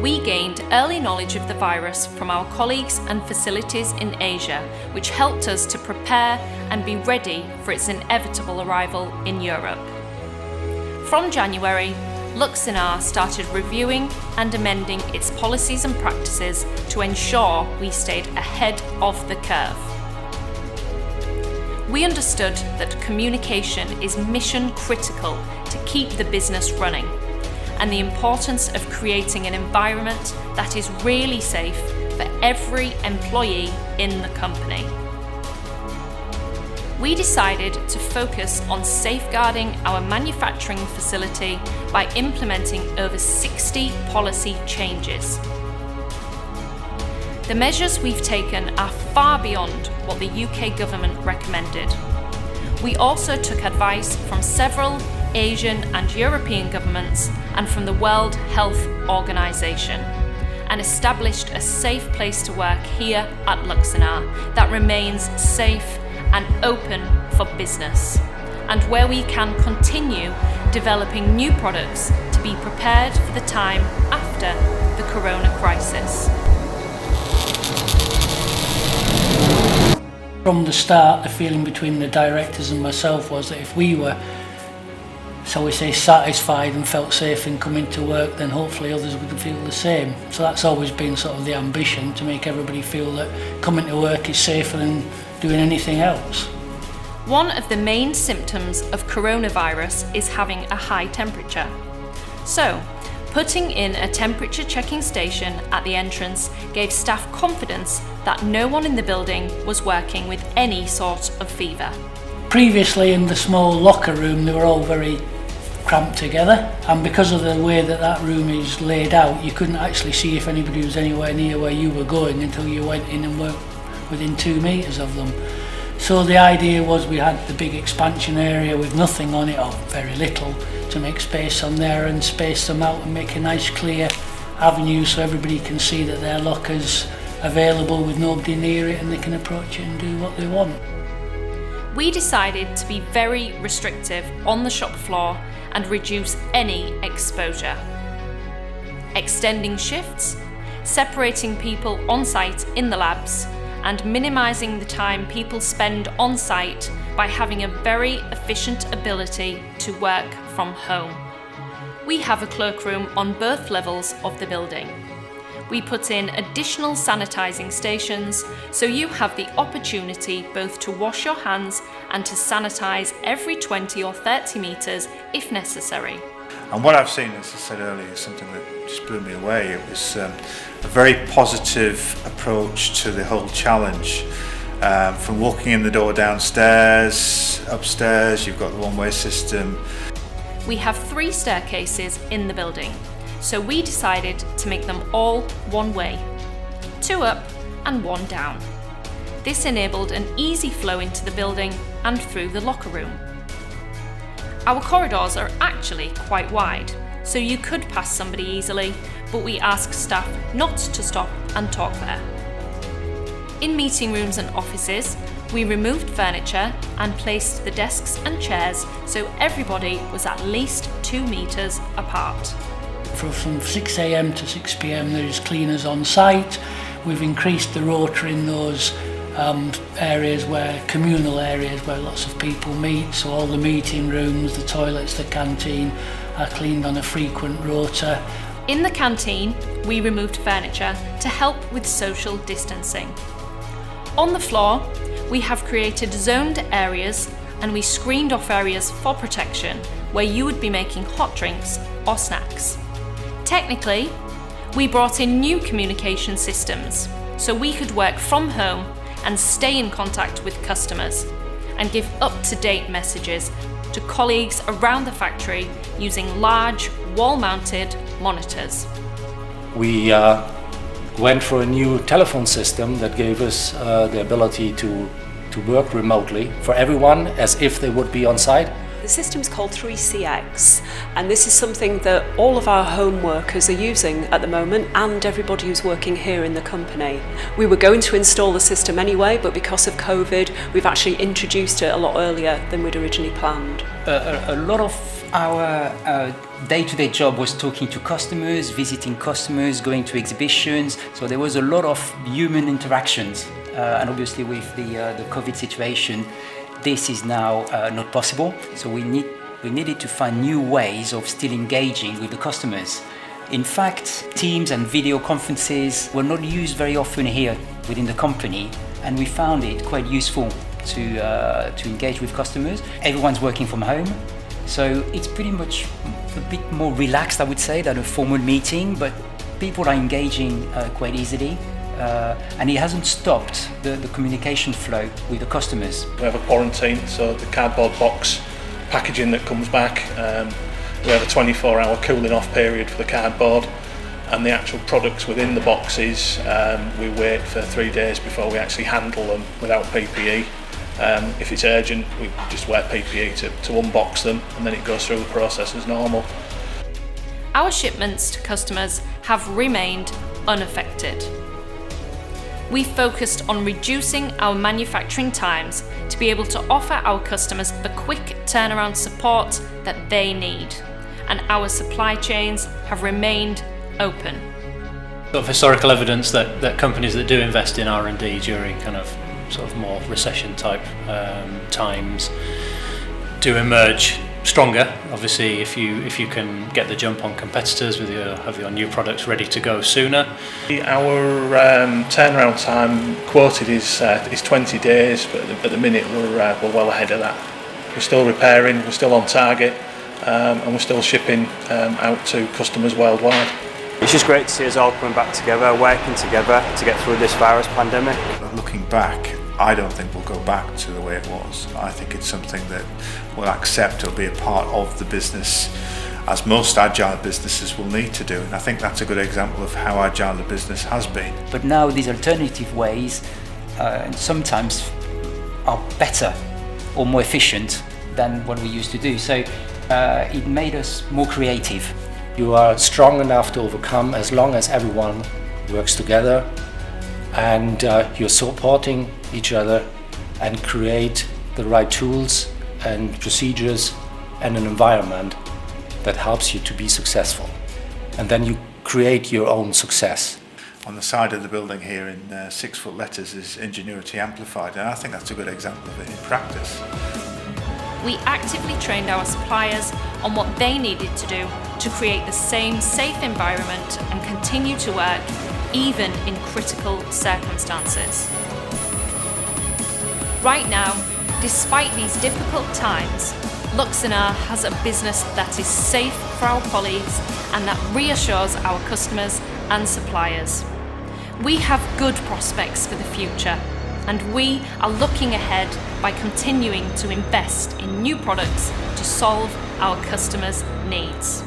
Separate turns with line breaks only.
We gained early knowledge of the virus from our colleagues and facilities in Asia, which helped us to prepare and be ready for its inevitable arrival in Europe. From January, Luxinar started reviewing and amending its policies and practices to ensure we stayed ahead of the curve. We understood that communication is mission critical to keep the business running, and the importance of creating an environment that is really safe for every employee in the company. We decided to focus on safeguarding our manufacturing facility by implementing over 60 policy changes. The measures we've taken are far beyond what the UK government recommended. We also took advice from several Asian and European governments and from the World Health Organization, and established a safe place to work here at Luxinar that remains safe and open for business, and where we can continue developing new products to be prepared for the time after the corona crisis.
From the start, the feeling between the directors and myself was that if we were, so we say, satisfied and felt safe in coming to work, then hopefully others would feel the same. So that's always been sort of the ambition, to make everybody feel that coming to work is safer than doing anything else.
One of the main symptoms of coronavirus is having a high temperature. So, putting in a temperature checking station at the entrance gave staff confidence that no one in the building was working with any sort of fever.
Previously, in the small locker room, they were all very cramped together, and because of the way that that room is laid out, you couldn't actually see if anybody was anywhere near where you were going until you went in and were within 2 metres of them. So the idea was we had the big expansion area with nothing on it, or very little, to make space on there and space them out and make a nice clear avenue so everybody can see that their locker's available with nobody near it and they can approach it and do what they want.
We decided to be very restrictive on the shop floor and reduce any exposure. Extending shifts, separating people on site in the labs, and minimising the time people spend on site by having a very efficient ability to work from home. We have a cloakroom on both levels of the building. We put in additional sanitising stations, so you have the opportunity both to wash your hands and to sanitise every 20 or 30 metres if necessary.
And what I've seen, as I said earlier, is something that just blew me away. It was a very positive approach to the whole challenge. From walking in the door downstairs, upstairs, you've got the one-way system.
We have 3 staircases in the building, so we decided to make them all one way, 2 up and 1 down. This enabled an easy flow into the building and through the locker room. Our corridors are actually quite wide, so you could pass somebody easily, but we ask staff not to stop and talk there. In meeting rooms and offices, we removed furniture and placed the desks and chairs so everybody was at least 2 metres apart.
From 6 a.m. to 6 p.m. there is cleaners on site. We've increased the rota in those areas communal areas where lots of people meet, so all the meeting rooms, the toilets, the canteen are cleaned on a frequent rota.
In the canteen, we removed furniture to help with social distancing. On the floor, we have created zoned areas and we screened off areas for protection where you would be making hot drinks or snacks. Technically, we brought in new communication systems so we could work from home and stay in contact with customers and give up-to-date messages to colleagues around the factory using large wall-mounted monitors.
We went for a new telephone system that gave us the ability to work remotely for everyone as if they would be on site,
The system's called 3CX, and this is something that all of our home workers are using at the moment, and everybody who's working here in the company. We were going to install the system anyway, but because of COVID, we've actually introduced it a lot earlier than we'd originally planned.
A lot of our day-to-day job was talking to customers, visiting customers, going to exhibitions, so there was a lot of human interactions. And obviously with the COVID situation, this is now not possible. So we needed to find new ways of still engaging with the customers. In fact, Teams and video conferences were not used very often here within the company, and we found it quite useful to engage with customers. Everyone's working from home, so it's pretty much a bit more relaxed, I would say, than a formal meeting, but people are engaging quite easily. And it hasn't stopped the communication flow with the customers.
We have a quarantine, so the cardboard box packaging that comes back, we have a 24-hour cooling off period for the cardboard, and the actual products within the boxes, we wait for 3 days before we actually handle them without PPE. If it's urgent, we just wear PPE to unbox them, and then it goes through the process as normal.
Our shipments to customers have remained unaffected. We focused on reducing our manufacturing times to be able to offer our customers the quick turnaround support that they need, and our supply chains have remained open.
Of historical evidence that companies that do invest in R&D during kind of sort of more recession type times do emerge stronger. Obviously, if you can get the jump on competitors with have your new products ready to go sooner.
Our turnaround time quoted is 20 days, but at the minute we're well ahead of that. We're still repairing, we're still on target, and we're still shipping out to customers worldwide.
It's just great to see us all coming back together, working together to get through this virus pandemic.
Looking back, I don't think we'll go back to the way it was. I think it's something that we'll accept or be a part of the business, as most agile businesses will need to do. And I think that's a good example of how agile the business has been.
But now these alternative ways sometimes are better or more efficient than what we used to do. So it made us more creative.
You are strong enough to overcome as long as everyone works together and you're supporting each other and create the right tools and procedures and an environment that helps you to be successful. And then you create your own success.
On the side of the building here in 6-foot letters is Ingenuity Amplified, and I think that's a good example of it in practice.
We actively trained our suppliers on what they needed to do to create the same safe environment and continue to work even in critical circumstances. Right now, despite these difficult times, Luxinar has a business that is safe for our colleagues and that reassures our customers and suppliers. We have good prospects for the future, and we are looking ahead by continuing to invest in new products to solve our customers' needs.